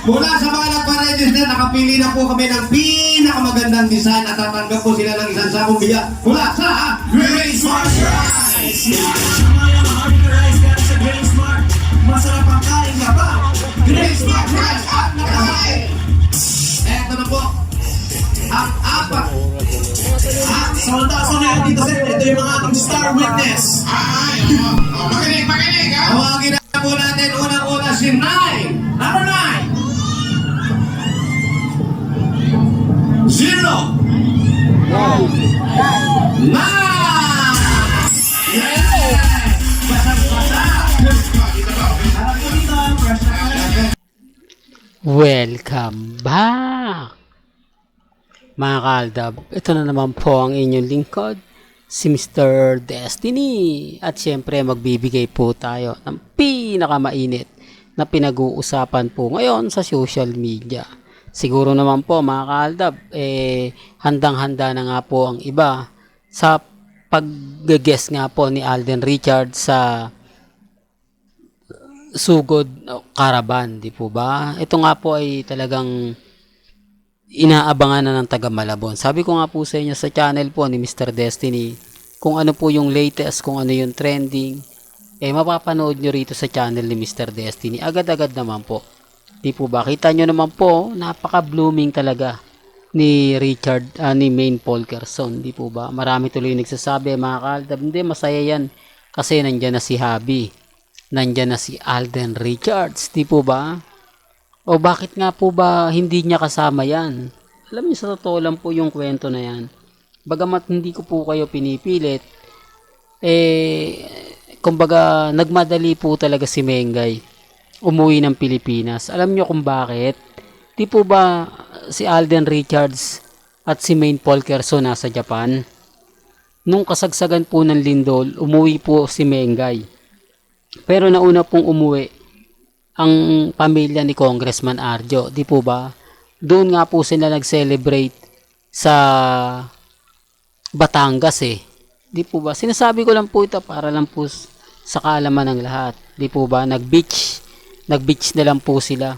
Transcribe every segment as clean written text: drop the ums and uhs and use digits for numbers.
Mula sa mga nagpa-register, nakapili na po kami ng pinakamagandang design at tatanggap po sila ng isang sakong biyak mula sa Grace Smart Rice! Mga mahal na rice galing sa Grace Smart. Masarap ang kain ka pa. Grace Smart Rice at nakahay! Eto na po, ang apat. Salutaso na yan dito sir. Ito yung mga ating star witness. Makinig ha! Tawagin na po natin unang-una si Nine. Number 9. Zero. Nine! Yes! Basang-basa! Harap ko dito. Fresh na kayo. Welcome back! Mga kaaldab, ito na naman po ang inyong lingkod, si Mr. Destiny. At syempre magbibigay po tayo ng pinakamainit na pinag-uusapan po ngayon sa social media. Siguro naman po mga kaaldab, handang-handa na nga po ang iba sa pag-guest nga po ni Alden Richards sa Sugod Caravan, di po ba? Ito nga po ay talagang inaabangan na ng taga Malabon. Sabi ko nga po sa inyo sa channel po ni Mr. Destiny, kung ano po yung latest, kung ano yung trending, mapapanood nyo rito sa channel ni Mr. Destiny. Agad-agad naman po. Di po ba? Kita nyo naman po, napaka-blooming talaga ni Richard, ni Maine Polkerson. Di po ba? Marami tuloy nagsasabi, mga kaaldab, hindi, masaya yan. Kasi nandyan na si Habi. Nandyan na si Alden Richards, di po ba? O bakit nga po ba hindi niya kasama yan? Alam niyo sa totoo lang po yung kwento na yan. Bagamat hindi ko po kayo pinipilit, kumbaga nagmadali po talaga si Mengay umuwi ng Pilipinas. Alam niyo kung bakit? Di po ba si Alden Richards at si Maine Polkerson nasa Japan? Nung kasagsagan po ng lindol, umuwi po si Mengay. Pero nauna pong umuwi ang pamilya ni Congressman Arjo, di po ba? Doon nga po sila nag-celebrate sa Batangas Di po ba? Sinasabi ko lang po ito para lang po sa kaalaman ng lahat. Di po ba? Nag-beach na lang po sila.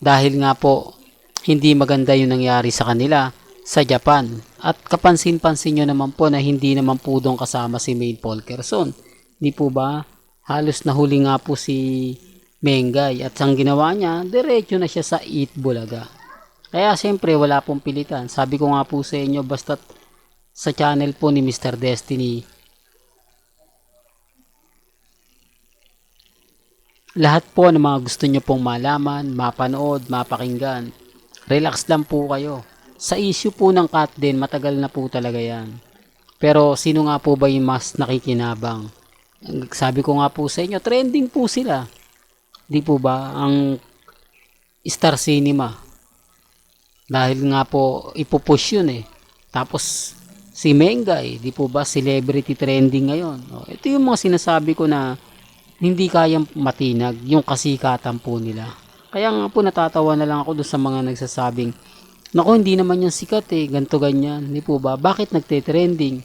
Dahil nga po hindi maganda yung nangyari sa kanila sa Japan. At kapansin-pansin nyo naman po na hindi naman po doon kasama si Maine Polkerson. Di po ba? Halos nahuli nga po si Mengay at ang ginawa niya, diretso na siya sa Eat Bulaga. Kaya siyempre wala pong pilitan. Sabi ko nga po sa inyo, basta sa channel po ni Mr. Destiny, lahat po ng mga gusto nyo pong malaman, mapanood, mapakinggan, relax lang po kayo. Sa issue po ng cat din, matagal na po talaga yan. Pero sino nga po ba yung mas nakikinabang? Sabi ko nga po sa inyo, trending po sila. Di po ba? Ang Star Cinema. Dahil nga po, ipupush yun Tapos, si Mengay, di po ba? Celebrity trending ngayon. Ito yung mga sinasabi ko na hindi kayang matinag yung kasikatan po nila. Kaya nga po natatawa na lang ako doon sa mga nagsasabing, naku, hindi naman yan sikat ganto ganyan. Di po ba? Bakit nagte-trending?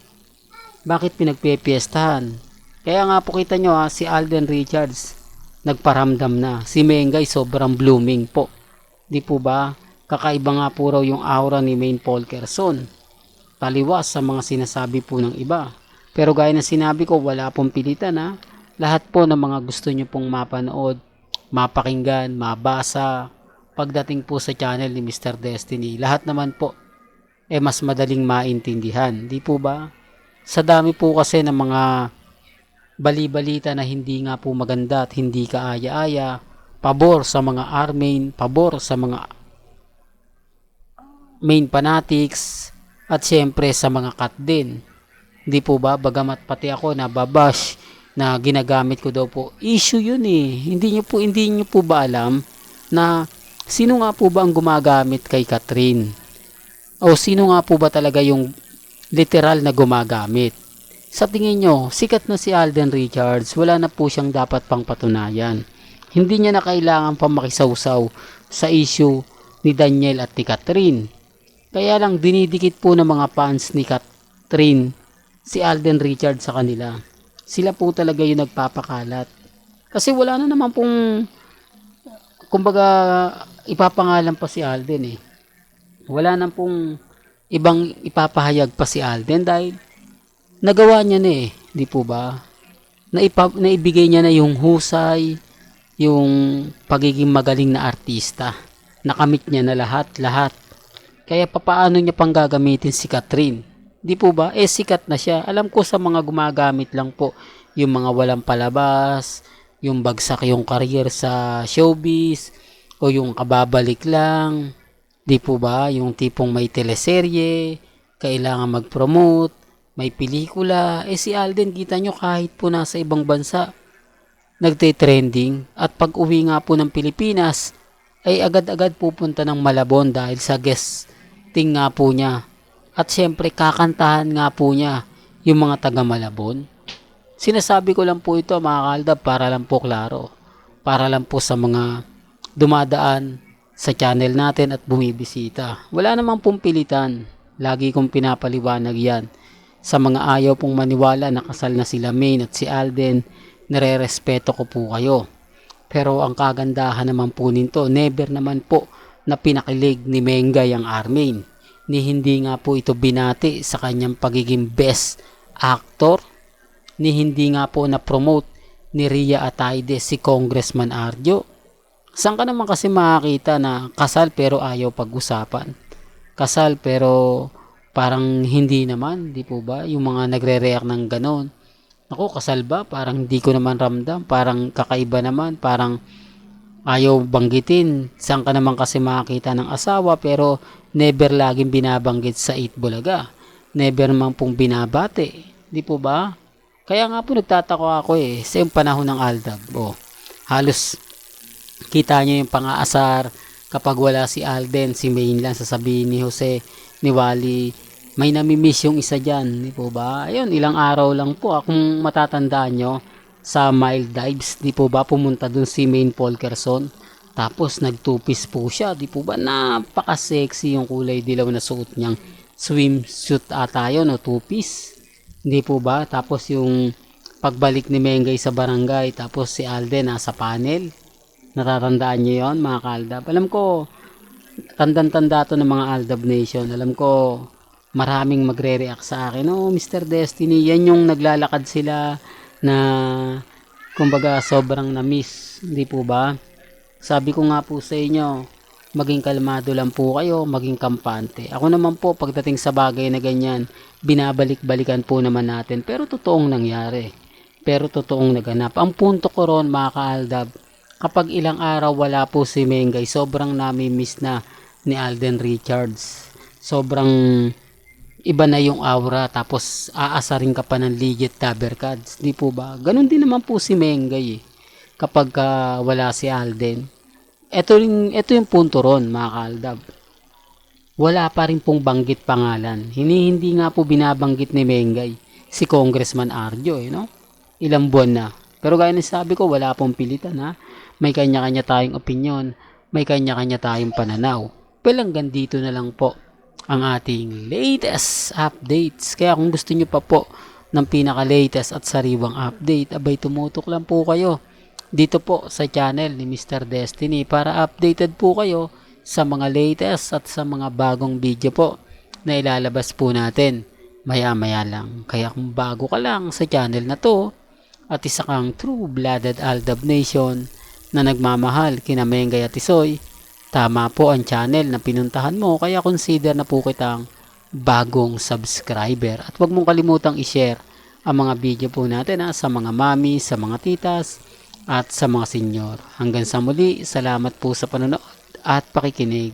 Bakit pinagpepiestahan? Kaya nga po kita nyo si Alden Richards nagparamdam na. Si Mengay sobrang blooming po. Di po ba? Kakaiba nga po raw yung aura ni Maine Polkerson. Taliwas sa mga sinasabi po ng iba. Pero gaya ng sinabi ko, wala pong pilitan Lahat po ng mga gusto nyo pong mapanood, mapakinggan, mabasa, pagdating po sa channel ni Mr. Destiny, lahat naman po mas madaling maintindihan. Di po ba? Sa dami po kasi ng mga bali-balita na hindi nga po maganda at hindi kaaya-aya, pabor sa mga Armain, pabor sa mga Main fanatics, at syempre sa mga cat din. Di po ba? Bagamat pati ako nababash na ginagamit ko daw po. Issue yun Hindi nyo po ba alam na sino nga po ba ang gumagamit kay Catherine? O sino nga po ba talaga yung literal na gumagamit? Sa tingin nyo, sikat na si Alden Richards, wala na po siyang dapat pang patunayan. Hindi niya na kailangan pang makisawsaw sa issue ni Daniel at ni Catherine. Kaya lang dinidikit po ng mga fans ni Catherine si Alden Richards sa kanila. Sila po talaga yung nagpapakalat. Kasi wala na naman pong, kumbaga, ipapangalan pa si Alden eh. Wala nang pong ibang ipapahayag pa si Alden dahil nagawa niya na eh, di po ba? Naibigay niya na yung husay, yung pagiging magaling na artista. Nakamit niya na lahat. Kaya papaano niya pang gagamitin si Catherine? Di po ba? Eh sikat na siya. Alam ko sa mga gumagamit lang po, yung mga walang palabas, yung bagsak yung career sa showbiz, o yung kababalik lang. Di po ba? Yung tipong may teleserye, kailangan mag-promote, may pelikula. Eh si Alden, kita nyo kahit po nasa ibang bansa, nagte-trending. At pag uwi nga po ng Pilipinas, ay agad-agad pupunta ng Malabon dahil sa guesting nga po niya. At syempre kakantahan nga po niya yung mga taga Malabon. Sinasabi ko lang po ito mga kaaldab para lang po klaro. Para lang po sa mga dumadaan sa channel natin at bumibisita. Wala namang pong pilitan. Lagi kong pinapaliwanag yan. Sa mga ayaw pong maniwala na kasal na sila Maine at si Alden, nire-respeto ko po kayo. Pero ang kagandahan naman po nito, never naman po na pinakilig ni Mengay ang Armaine. Ni hindi nga po ito binati sa kanyang pagiging best actor. Ni hindi nga po na-promote ni Rhea Atayde si Congressman Arjo. Saan ka naman kasi makakita na kasal pero ayaw pag-usapan? Kasal pero parang hindi naman, di po ba? Yung mga nagre-react ng ganon. Ako, kasal ba? Parang hindi ko naman ramdam. Parang kakaiba naman. Parang ayaw banggitin. Saan ka naman kasi makakita ng asawa pero never laging binabanggit sa Eat Bulaga. Never naman pong binabate. Di po ba? Kaya nga po nagtataka ako eh. Sa yung panahon ng Aldab. Halos kita nyo yung pang-aasar. Kapag wala si Alden, si Maine lang, sasabihin ni Jose, ni Wally, may namimiss yung isa dyan, di po ba? Ayun, ilang araw lang po, kung matatandaan nyo, sa Mild Dives, di po ba, pumunta dun si Maine Polkerson, tapos nagtupis po siya, di po ba, napaka-sexy yung kulay dilaw na suot niyang swimsuit ata yun, o tupis, di po ba? Tapos yung pagbalik ni Mengay sa barangay, tapos si Alden nasa panel, natatandaan nyo yun, mga kaaldab? Alam ko, tandang-tanda to ng mga Aldab Nation. Alam ko, maraming magre-react sa akin. Oh, Mr. Destiny, yan yung naglalakad sila na, kumbaga, sobrang na-miss. Hindi po ba? Sabi ko nga po sa inyo, maging kalmado lang po kayo, maging kampante. Ako naman po, pagdating sa bagay na ganyan, binabalik-balikan po naman natin. Pero totoong nangyari. Pero totoong naganap. Ang punto ko ron, mga kaaldab, kapag ilang araw wala po si Mengay, sobrang nami-miss na ni Alden Richards. Sobrang iba na yung aura, tapos aasarin ka pa ng legit Tabercads. Di po ba? Ganun din naman po si Mengay eh. Kapag wala si Alden. Ito yung punto ron, mga kaaldab. Wala pa rin pong banggit pangalan. Hindi nga po binabanggit ni Mengay si Congressman Arjo eh, no? Ilang buwan na. Pero gaya ng sabi ko, wala pong pilitan ha. May kanya-kanya tayong opinion, may kanya-kanya tayong pananaw. Pero hanggang dito na lang po ang ating latest updates. Kaya kung gusto nyo pa po ng pinaka-latest at sariwang update, abay tumutok lang po kayo dito po sa channel ni Mr. Destiny para updated po kayo sa mga latest at sa mga bagong video po na ilalabas po natin maya-maya lang. Kaya kung bago ka lang sa channel na to at isa kang true-blooded Aldab Nation na nagmamahal kina Mengay at Tisoy, tama po ang channel na pinuntahan mo, kaya consider na po kitang bagong subscriber. At huwag mong kalimutang i-share ang mga video po natin sa mga mami, sa mga titas, at sa mga senyor. Hanggang sa muli, salamat po sa panonood at pakikinig.